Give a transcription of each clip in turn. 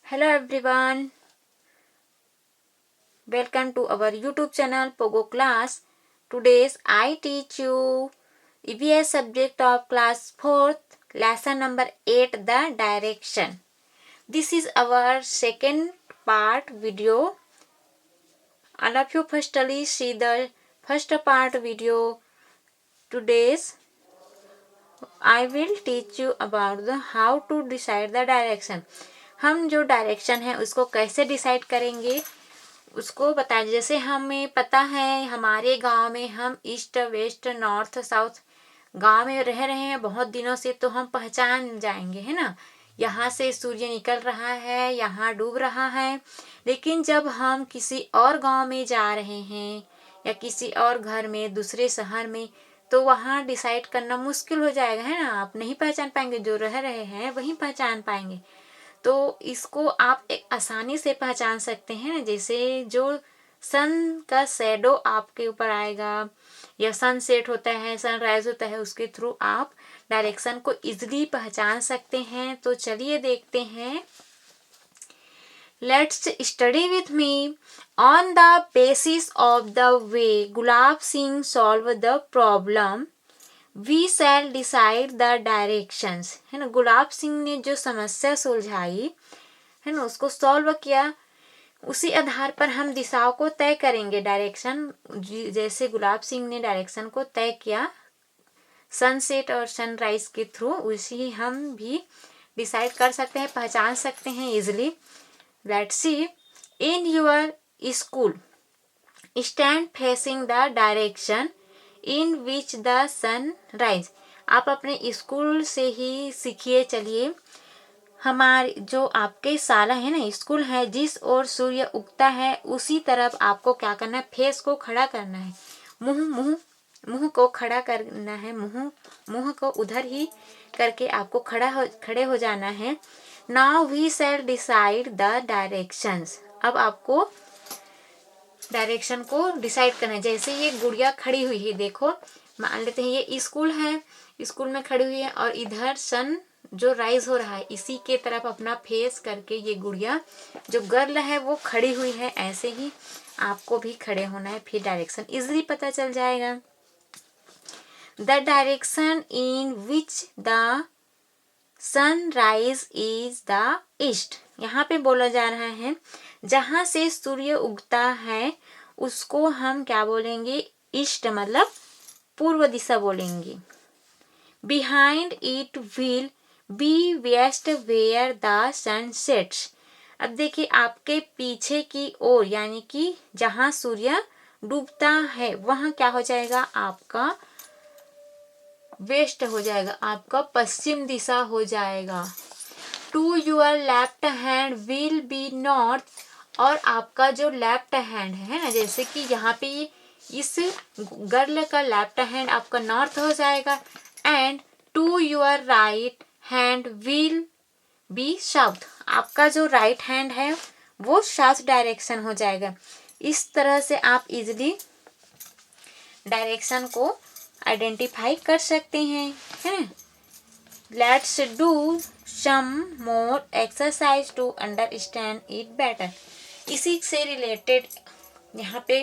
Hello everyone, welcome to our YouTube channel Pogo Class. Today's I teach you EVS subject of class 4th, lesson number 8, the direction. This is our second part video. All of you firstly see the first part video. Today's I will teach you about the how to decide the direction. हम जो direction है उसको कैसे decide करेंगे उसको बता। जैसे हमें पता है हमारे गांव में हम ईस्ट वेस्ट नॉर्थ साउथ गांव में रह रहे हैं बहुत दिनों से, तो हम पहचान जाएंगे, है ना। यहाँ से सूर्य निकल रहा है, यहाँ डूब रहा है। लेकिन जब हम किसी और गांव में जा रहे हैं या किसी और घर में दूसरे शहर में, तो वहाँ डिसाइड करना मुश्किल हो जाएगा, है ना। आप नहीं पहचान पाएंगे, जो रह रहे हैं वहीं पहचान पाएंगे। तो इसको आप एक आसानी से पहचान सकते हैं, जैसे जो सन का शैडो आपके ऊपर आएगा या सनसेट होता है, सनराइज होता है, उसके थ्रू आप डायरेक्शन को इजीली पहचान सकते हैं। तो चलिए देखते हैं। Let's study with me on the basis of the way Gulab Singh solve the problem we shall decide the directions, है ना। गुलाब सिंह ने जो समस्या सुलझाई है ना, उसको सॉल्व किया, उसी आधार पर हम दिशाओं को तय करेंगे। डायरेक्शन जैसे गुलाब सिंह ने डायरेक्शन को तय किया सनसेट और सनराइज के थ्रू, उसी हम भी डिसाइड कर सकते हैं, पहचान सकते हैं easily. Let's see. In your school stand facing the direction in which the sun rise. आप अपने स्कूल से ही सीखिए। चलिए, हमारे जो आपके शाला है ना, स्कूल है, जिस ओर सूर्य उगता है उसी तरफ आपको क्या करना है, फेस को खड़ा करना है, मुंह को खड़ा करना है, मुंह को उधर ही करके आपको खड़े हो जाना है। Now we shall decide the directions. अब आपको डायरेक्शन को डिसाइड करना है। जैसे ये गुड़िया खड़ी हुई है, देखो, मान लेते हैं ये स्कूल है, स्कूल में खड़ी हुई है और इधर सन जो राइज हो रहा है इसी के तरफ अपना फेस करके ये गुड़िया जो गर्ल है वो खड़ी हुई है। ऐसे ही आपको भी खड़े होना है, फिर डायरेक्शन इजीली पता चल जाएगा। The direction in which the sunrise is the east. यहाँ पे बोला जा रहा है जहाँ से सूर्य उगता है उसको हम क्या बोलेंगे, ईस्ट, मतलब पूर्व दिशा बोलेंगे। Behind it will be west where the sun sets. अब देखिए, आपके पीछे की ओर यानी कि जहाँ सूर्य डूबता है वहाँ क्या हो जाएगा, आपका वेस्ट हो जाएगा, आपका पश्चिम दिशा हो जाएगा। To your left hand will be north. और आपका जो लेफ्ट हैंड है ना, जैसे कि यहाँ पे इस गर्ल का लेफ्ट हैंड आपका नॉर्थ हो जाएगा। And to your right hand will be south. आपका जो राइट हैंड है वो साउथ डायरेक्शन हो जाएगा। इस तरह से आप इजीली डायरेक्शन को आइडेंटिफाई कर सकते हैं, है। Let's do some more exercise to understand it better. इसी से रिलेटेड यहाँ पे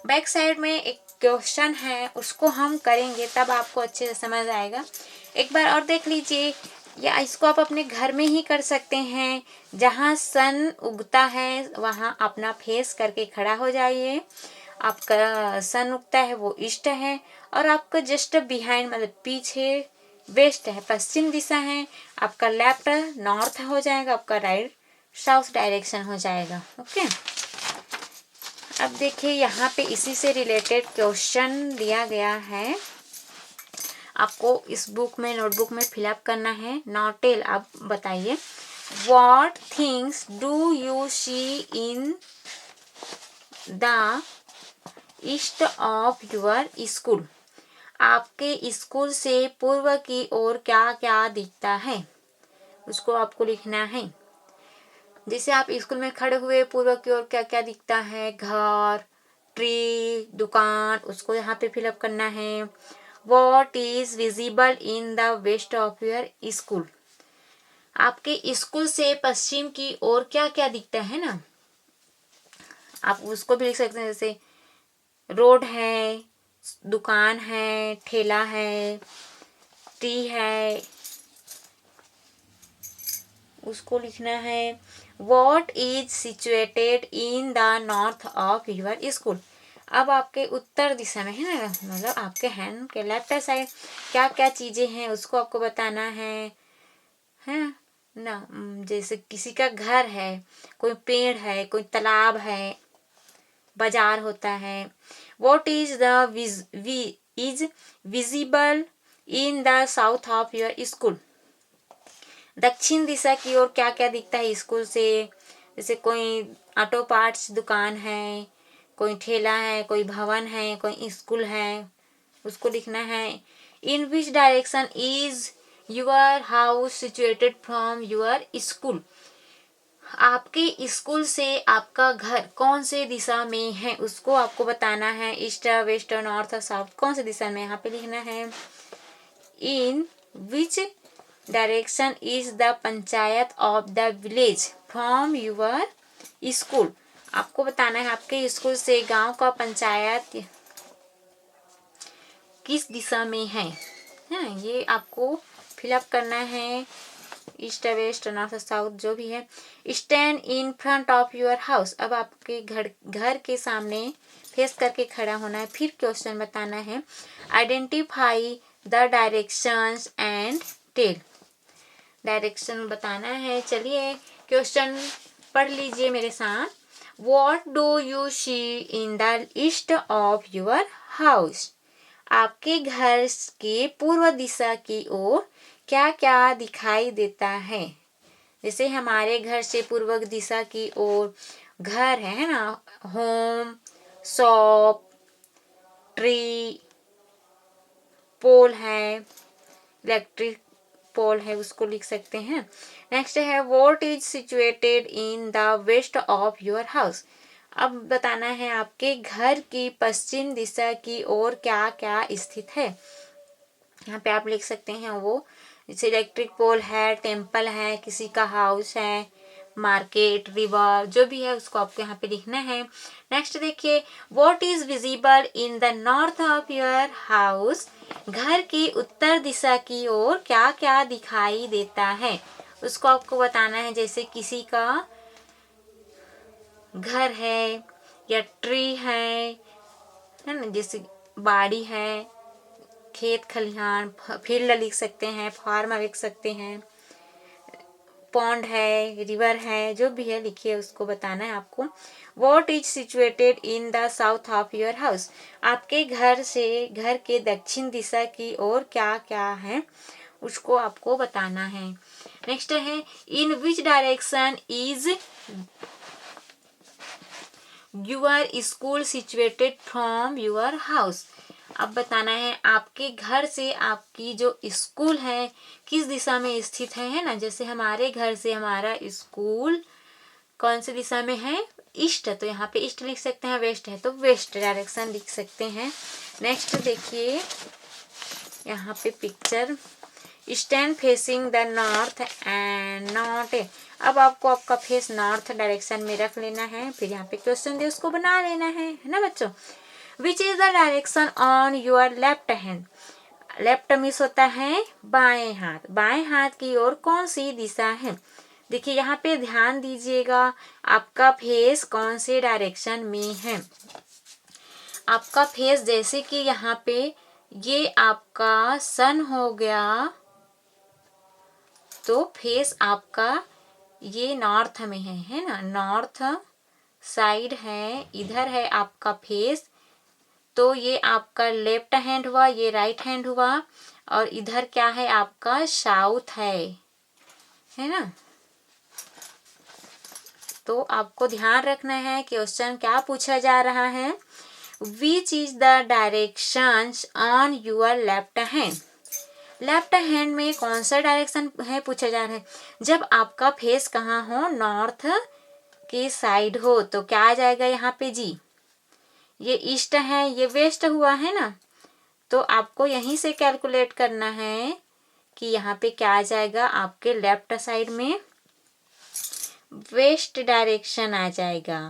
बैक साइड में एक क्वेश्चन है, उसको हम करेंगे तब आपको अच्छे से समझ आएगा। एक बार और देख लीजिए, या इसको आप अपने घर में ही कर सकते हैं। जहाँ सन उगता है वहाँ अपना फेस करके खड़ा हो जाइए। आपका सन उगता है वो ईस्ट है और आपका जस्ट बिहाइंड मतलब पीछे वेस्ट है, पश्चिम दिशा है। आपका लेफ्ट नॉर्थ हो जाएगा, आपका राइट साउथ डायरेक्शन हो जाएगा। ओके, अब देखिए यहाँ पे इसी से रिलेटेड क्वेश्चन दिया गया है, आपको इस बुक में नोटबुक में फिलअप करना है। नॉटेल आप बताइए, what things do you see in the east of your school. आपके स्कूल से पूर्व की ओर क्या क्या दिखता है, उसको आपको लिखना है। जैसे आप स्कूल में खड़े हुए, पूर्व की ओर क्या क्या दिखता है, घर, ट्री, दुकान, उसको यहाँ पे फिलअप करना है। What is visible in the west of your school। आपके स्कूल से पश्चिम की ओर क्या क्या दिखता है ना, आप उसको भी लिख सकते हैं, जैसे रोड है, दुकान है, ठेला है, ट्री है, उसको लिखना है। What is situated in the north of your school. अब आपके उत्तर दिशा में है ना, मतलब आपके हैंड के लेफ्ट साइड क्या क्या चीजें हैं उसको आपको बताना है ना। जैसे किसी का घर है, कोई पेड़ है, कोई तालाब है, बाजार होता है। What is is visible in the south of your school. दक्षिण दिशा की ओर क्या क्या दिखता है स्कूल से, जैसे कोई ऑटो पार्ट्स दुकान है, कोई ठेला है, कोई भवन है, कोई स्कूल है, उसको लिखना है। In which direction is your house situated from your school. आपके स्कूल से आपका घर कौन से दिशा में है उसको आपको बताना है। ईस्ट, वेस्ट, नॉर्थ, साउथ, कौन से दिशा में, यहाँ पे लिखना है। In which direction is the panchayat of the village from your school. आपको बताना है आपके स्कूल से गांव का पंचायत किस दिशा में है ना, ये आपको फिलअप करना है। ईस्ट, वेस्ट, नॉर्थ, साउथ जो भी है। Stand in front of your house. अब आपके घर के सामने फेस करके खड़ा होना है। फिर क्वेश्चन बताना है। Identify the directions and tell. Direction बताना है। चलिए क्वेश्चन पढ़ लीजिए मेरे साथ। What do you see in the east of your house. आपके घर के पूर्व दिशा की ओर क्या क्या दिखाई देता है। जैसे हमारे घर से पूर्व दिशा की ओर घर है ना, होम, शॉप, ट्री, पोल है, इलेक्ट्रिक पोल है, उसको लिख सकते हैं। नेक्स्ट है what is situated in the west of your house. अब बताना है आपके घर की पश्चिम दिशा की ओर क्या क्या स्थित है। यहाँ पे आप लिख सकते हैं वो, जैसे इलेक्ट्रिक पोल है, टेम्पल है, किसी का हाउस है, मार्केट, रिवर, जो भी है उसको आपको यहाँ पे लिखना है। नेक्स्ट देखिए, what is visible in the north of your house. घर की उत्तर दिशा की ओर क्या क्या दिखाई देता है उसको आपको बताना है। जैसे किसी का घर है या ट्री है ना, जैसे बाड़ी है, खेत खलिहान, फील्ड लिख सकते हैं, फार्म लिख सकते हैं, पॉन्ड है, रिवर है, जो भी है लिखिए, उसको बताना है आपको। What is situated in the south of your house. आपके घर से घर के दक्षिण दिशा की ओर क्या क्या है उसको आपको बताना है। नेक्स्ट है in which direction is your school situated from your house. अब बताना है आपके घर से आपकी जो स्कूल है किस दिशा में स्थित है ना। जैसे हमारे घर से हमारा स्कूल कौन सी दिशा में है, ईस्ट, तो यहाँ पे ईस्ट लिख सकते हैं। वेस्ट है तो वेस्ट डायरेक्शन लिख सकते हैं। नेक्स्ट देखिए यहाँ पे picture, stand facing the north and not. अब आपको आपका फेस नॉर्थ डायरेक्शन में रख लेना है। फिर यहाँ पे क्वेश्चन दे उसको बना लेना है ना बच्चों। Which is the direction on your left hand. Left means होता है बाएं हाथ। बाएं हाथ की ओर कौन सी दिशा है। देखिए यहाँ पे ध्यान दीजिएगा आपका फेस कौन से डायरेक्शन में है। आपका फेस जैसे कि यहाँ पे ये आपका सन हो गया तो फेस आपका ये नॉर्थ में है ना, नॉर्थ साइड है, इधर है आपका फेस, तो ये आपका लेफ्ट हैंड हुआ, ये राइट हैंड हुआ, और इधर क्या है आपका साउथ है ना। तो आपको ध्यान रखना है क्वेश्चन क्या पूछा जा रहा है। Which is the directions on your left hand. Left hand में कौन सा डायरेक्शन है पूछा जा रहा है। जब आपका फेस कहाँ हो, नॉर्थ के साइड हो, तो क्या आ जाएगा यहाँ पे जी, ये ईस्ट है, ये वेस्ट हुआ है ना। तो आपको यहीं से कैलकुलेट करना है कि यहाँ पे क्या आ जाएगा, आपके लेफ्ट साइड में वेस्ट डायरेक्शन आ जाएगा।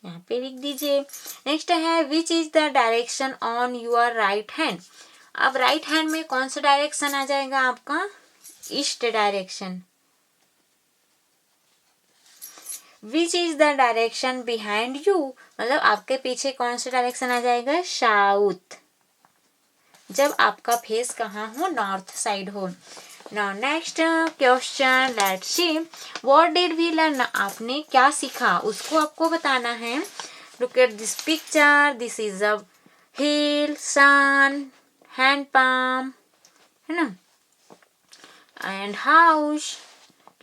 यहाँ पे लिख दीजिए। नेक्स्ट है which is the direction on your right hand. अब राइट हैंड में कौन सा डायरेक्शन आ जाएगा आपका, east direction. Which is the direction behind you, मतलब आपके पीछे कौन सा डायरेक्शन आ जाएगा, साउथ, जब आपका फेस कहाँ हो, नॉर्थ साइड हो। Now next question, let's see what did we learn. आपने क्या सीखा उसको आपको बताना है। Look at this picture, this is a hill, sun, hand palm, है ना, and house.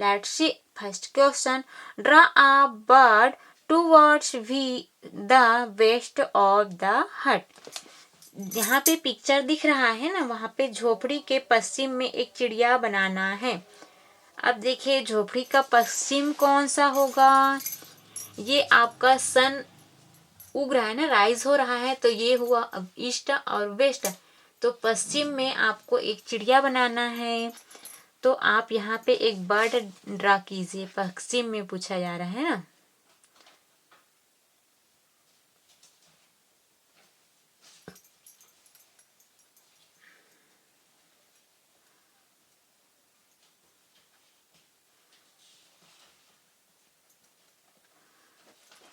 Let's see first question, draw a bird towards the west of the hut. यहाँ पे पिक्चर दिख रहा है ना, वहाँ पे झोपड़ी के पश्चिम में एक चिड़िया बनाना है। अब देखिए झोपड़ी का पश्चिम कौन सा होगा, ये आपका सन उग रहा है ना, राइज हो रहा है, तो ये हुआ अब ईस्ट और वेस्ट। तो पश्चिम में आपको एक चिड़िया बनाना है, तो आप यहाँ पे एक बर्ड ड्रा कीजिए, पश्चिम में पूछा जा रहा है ना।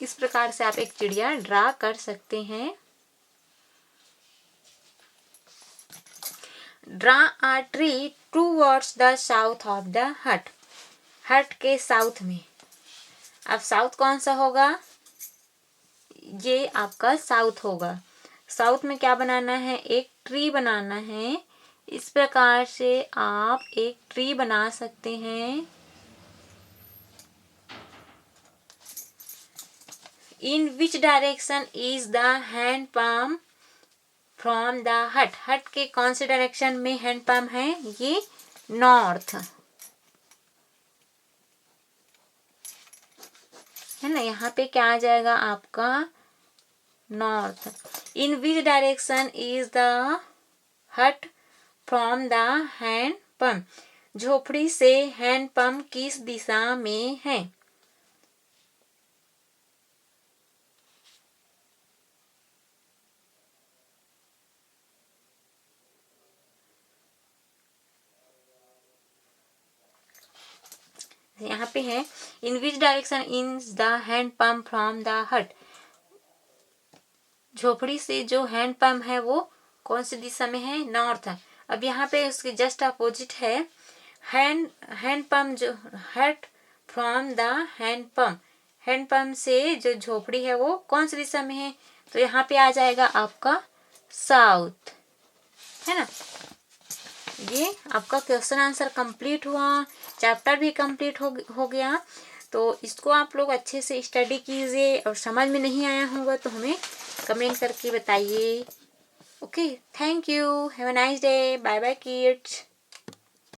इस प्रकार से आप एक चिड़िया ड्रा कर सकते हैं। Draw a tree towards the south of the hut. Hut के साउथ में, अब साउथ कौन सा होगा, ये आपका साउथ होगा। साउथ में क्या बनाना है, एक ट्री बनाना है। इस प्रकार से आप एक ट्री बना सकते हैं। In which direction is the hand palm from the hut. Hut के कौन से डायरेक्शन में हैंड palm है, ये नॉर्थ है ना। यहाँ पे क्या आ जाएगा आपका, north. In which direction is the हट फ्रॉम द हैंड palm। झोपड़ी से हैंड palm किस दिशा में है। यहाँ पे है in which direction is the hand palm from the hut. झोपड़ी से जो हैंड palm है वो कौन सी दिशा में है, नॉर्थ। अब यहाँ पे उसके जस्ट अपोजिट है हैंड palm, जो हट from the hand palm। Hand palm से जो झोपड़ी है वो कौन सी दिशा में है, तो यहाँ पे आ जाएगा आपका साउथ, है ना। ये आपका क्वेश्चन आंसर कंप्लीट हुआ, चैप्टर भी कंप्लीट हो गया। तो इसको आप लोग अच्छे से स्टडी कीजिए, और समझ में नहीं आया होगा तो हमें कमेंट करके बताइए। Okay, thank you, have a nice day, bye bye kids.